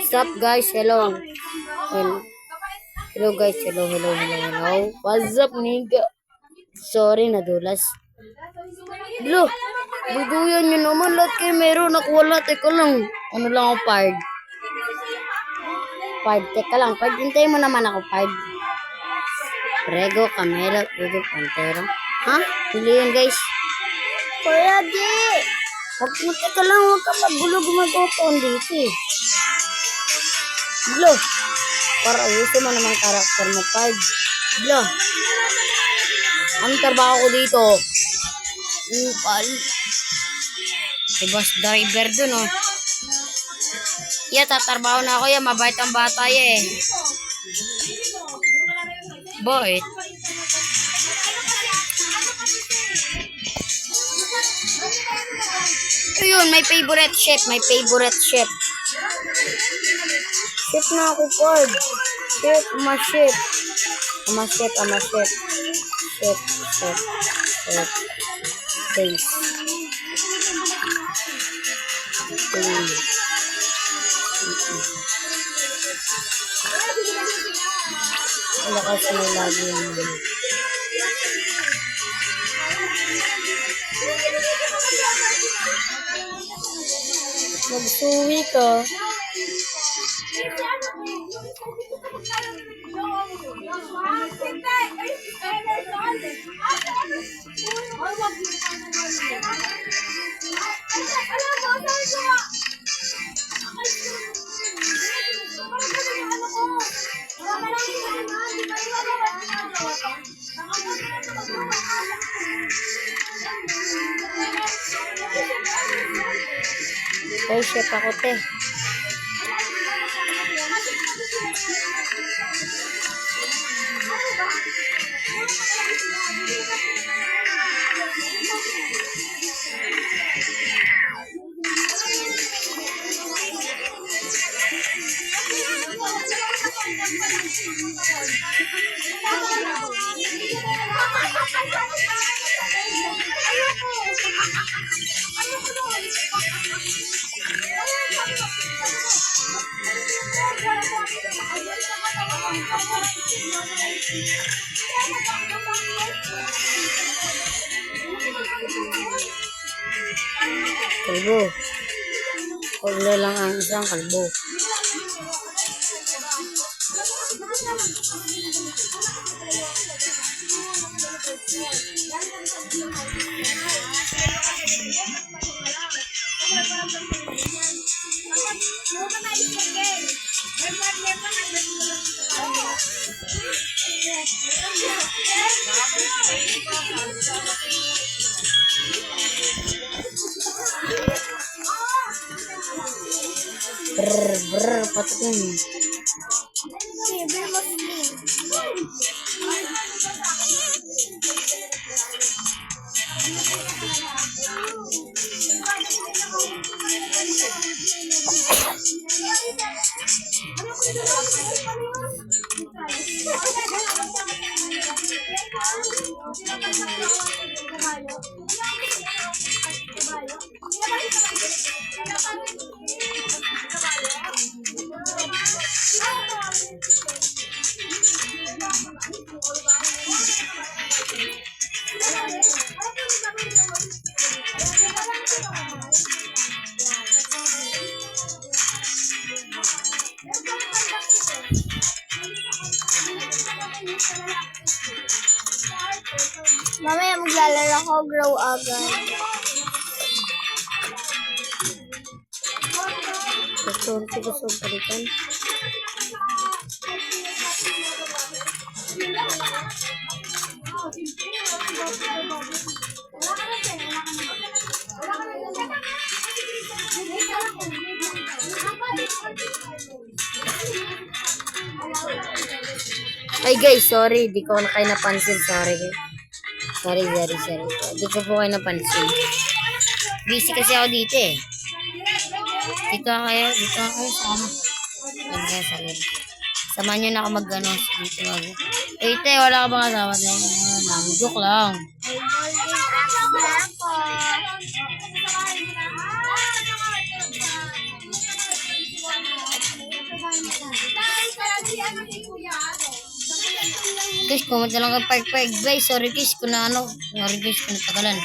What's up guys? Hello. Hello guys. Hello. What's up nigga? Sorry nadulas. Lo, duduyan nyo naman lahat kayo meron. Nakuha lahat. Teka lang. Ano lang ako pard? Teka lang. Pard, hintayin mo naman ako pard. Prego, Camela, Udo, Pantera. Ha? Hili yun guys. Kuya G! Teka lang. Huwag ka magulo gumagawa dito eh. Lo, para ayusin mo naman karakter mo pard. Lo, anong trabaho ko dito? Upal. Si boss driver dun, oh. Tatrabaho na ako yan. Mabait ang bata eh. Boy. Ayun, may favorite chef. Chef na ako, Pard. Chef. Chef. Taste. Lakas mo lagi yan. Magsuwi ka. Ay, chef ako, te. Kalbo. Huwag lang ang isang kalbo. Brr, patutin. Mamaya maglalaro ako, grow agad. Gusto palitan. Ay guys, sorry, di ko na kayo napansin. Sorry. Di ko po kayo napansin. Busy kasi ako dito eh. Dito ako sama. Samahan nyo na ako mag-ano dito. Te, wala ka bang asawa na? Joke lang. Guys, comment na lang kay Park Park. Guys, sorry guys kung na ano. Sorry guys kung natagalan.